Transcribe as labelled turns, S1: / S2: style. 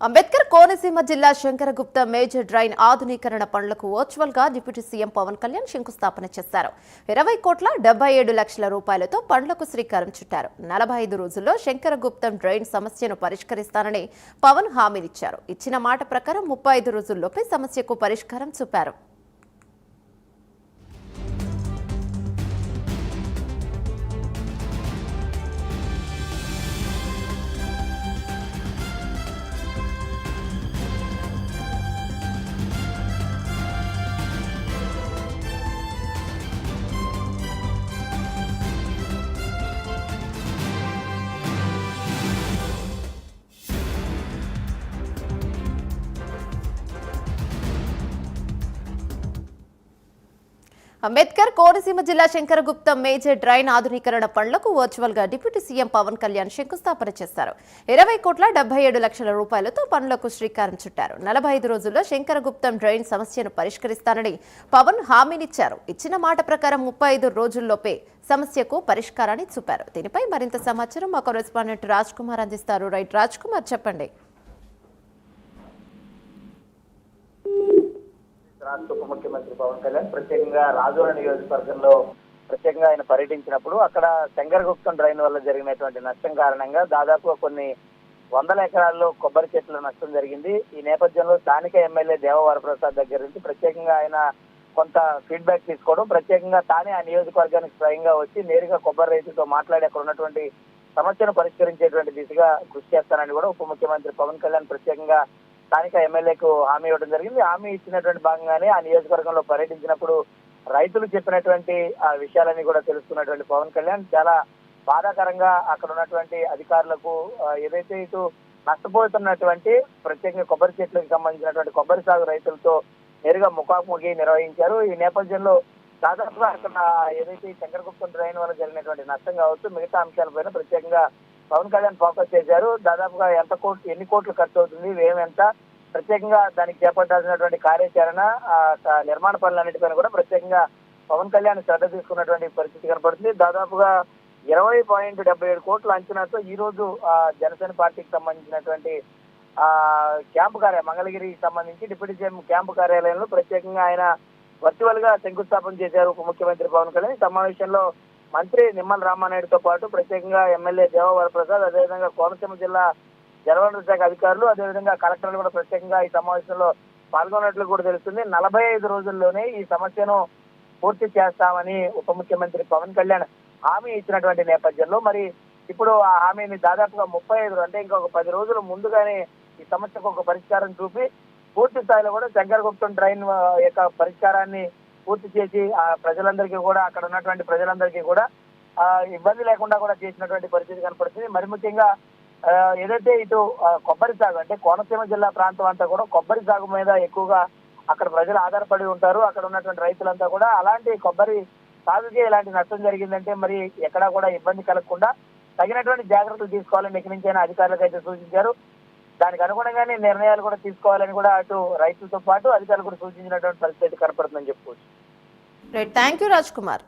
S1: అంబేద్కర్ కోనసీమ జిల్లా శంకరగుప్త major drain ఆధునీకరణ పనులకు వర్చువల్ గా డిప్యూటీ సీఎం పవన్ కళ్యాణ్ శంకుస్థాపన చేశారు. 20,77,00,000 రూపాయలతో పనులకు శ్రీకారం చుట్టారు. 45 రోజుల్లో శంకరగుప్తం డ్రైన్ సమస్యను పరిష్కరిస్తానని పవన్ హామీనిచ్చారు. ఇచ్చిన మాట ప్రకారం 35 రోజుల్లోపే సమస్యకు పరిష్కారం చూపారు. అంబేద్కర్ కోనసీమ జిల్లా శంకరగుప్తం మేజర్ డ్రైన్ ఆధునీకరణ పనులకు వర్చువల్ గా డిప్యూటీ సీఎం పవన్ కళ్యాణ్ శంకుస్థాపన చేశారు. 20,77,00,000 రూపాయలతో పనులకు శ్రీకారం చుట్టారు. 45 రోజుల్లో శంకరగుప్తం డ్రైన్ సమస్యను పరిష్కరిస్తానని పవన్ హామీనిచ్చారు. ఇచ్చిన మాట ప్రకారం 35 రోజుల్లోపే సమస్యకు పరిష్కారాన్ని చూపారు. దీనిపై మరింత సమాచారం మా కరెస్పాండెంట్ రాజ్ కుమార్ అందిస్తారు. రైట్ రాజ్ కుమార్, చెప్పండి.
S2: రాష్ట్ర ఉప ముఖ్యమంత్రి పవన్ కళ్యాణ్ ప్రత్యేకంగా రాజోల నియోజకవర్గంలో ప్రత్యేకంగా ఆయన పర్యటించినప్పుడు అక్కడ శంకరగుప్తం డ్రైన్ వల్ల జరిగినటువంటి నష్టం కారణంగా దాదాపు కొన్ని వందల ఎకరాల్లో కొబ్బరి చెట్ల నష్టం జరిగింది. ఈ నేపథ్యంలో స్థానిక ఎమ్మెల్యే దేవవరప్రసాద్ దగ్గర నుంచి ప్రత్యేకంగా ఆయన కొంత ఫీడ్బ్యాక్ తీసుకోవడం, ప్రత్యేకంగా తానే ఆ నియోజకవర్గానికి స్వయంగా వచ్చి నేరుగా కొబ్బరి రైతులతో మాట్లాడి అక్కడ ఉన్నటువంటి సమస్యను పరిష్కరించేటువంటి దిశగా కృషి చేస్తానని కూడా ఉప ముఖ్యమంత్రి పవన్ కళ్యాణ్ ప్రత్యేకంగా స్థానిక ఎమ్మెల్యేకు హామీ ఇవ్వడం జరిగింది. హామీ ఇచ్చినటువంటి భాగంగానే ఆ నియోజకవర్గంలో పర్యటించినప్పుడు రైతులు చెప్పినటువంటి ఆ విషయాలన్నీ కూడా తెలుసుకున్నటువంటి పవన్ కళ్యాణ్ చాలా బాధాకరంగా అక్కడ ఉన్నటువంటి అధికారులకు ఏదైతే ఇటు నష్టపోతున్నటువంటి ప్రత్యేకంగా కొబ్బరి చెట్లకు సంబంధించినటువంటి కొబ్బరి సాగు రైతులతో నేరుగా ముఖాముఖి నిర్వహించారు. ఈ నేపథ్యంలో దాదాపుగా అక్కడ ఏదైతే శంకరగుప్తం డ్రైన్ వల్ల జరిగినటువంటి నష్టం కావచ్చు, మిగతా అంశాలపైన ప్రత్యేకంగా పవన్ కళ్యాణ్ ఫోకస్ చేశారు. దాదాపుగా ఎన్ని కోట్లు ఖర్చు అవుతుంది, వ్యయం ఎంత, ప్రత్యేకంగా దానికి చేపట్టాల్సినటువంటి కార్యాచరణ, నిర్మాణ పనులన్నిటిపైన కూడా ప్రత్యేకంగా పవన్ కళ్యాణ్ శ్రద్ధ తీసుకున్నటువంటి పరిస్థితి కనపడుతుంది. దాదాపుగా 20.77 కోట్ల అంచనాతో ఈ రోజు జనసేన పార్టీకి సంబంధించినటువంటి క్యాంపు కార్యాలయం మంగళగిరికి సంబంధించి డిప్యూటీ సీఎం క్యాంపు కార్యాలయంలో ప్రత్యేకంగా ఆయన వర్చువల్ గా శంకుస్థాపన చేశారు ఉప ముఖ్యమంత్రి పవన్ కళ్యాణ్. ఈ సమావేశంలో మంత్రి నిమ్మల రామానాయుడుతో పాటు ప్రత్యేకంగా ఎమ్మెల్యే దేవవరప్రసాద్, అదేవిధంగా కోనసీమ జిల్లా జలవనరుల శాఖ అధికారులు, అదేవిధంగా కలెక్టర్లు కూడా ప్రత్యేకంగా ఈ సమావేశంలో పాల్గొన్నట్లు కూడా తెలుస్తుంది. 45 రోజుల్లోనే ఈ సమస్యను పూర్తి చేస్తామని ఉప ముఖ్యమంత్రి పవన్ కళ్యాణ్ హామీ ఇచ్చినటువంటి నేపథ్యంలో మరి ఇప్పుడు ఆ హామీని దాదాపుగా 35 అంటే ఇంకొక 10 రోజుల ముందుగానే ఈ సమస్యకు ఒక పరిష్కారం చూపి పూర్తి స్థాయిలో కూడా శంకరగుప్తం డ్రైన్ యొక్క పరిష్కారాన్ని పూర్తి చేసి ఆ ప్రజలందరికీ కూడా అక్కడ ఉన్నటువంటి ప్రజలందరికీ కూడా ఇబ్బంది లేకుండా కూడా చేసినటువంటి పరిస్థితి కనపడుతుంది. మరి ముఖ్యంగా ఏదైతే ఇటు కొబ్బరి సాగు అంటే కోనసీమ జిల్లా ప్రాంతం అంతా కూడా కొబ్బరి సాగు మీద ఎక్కువగా అక్కడ ప్రజలు ఆధారపడి ఉంటారు. అక్కడ ఉన్నటువంటి రైతులంతా కూడా అలాంటి కొబ్బరి సాగుకే ఇలాంటి నష్టం జరిగిందంటే మరి ఎక్కడా కూడా ఇబ్బంది కలగకుండా తగినటువంటి జాగ్రత్తలు తీసుకోవాలని ఇక్కడి నుంచైనా అధికారులకు అయితే సూచించారు. దానికి అనుగుణంగానే నిర్ణయాలు కూడా తీసుకోవాలని కూడా అటు రైతులతో పాటు అధికారులు కూడా సూచించినటువంటి పరిస్థితి కనపడుతుందని చెప్పుకోవచ్చు.
S1: Right, thank you Raj Kumar.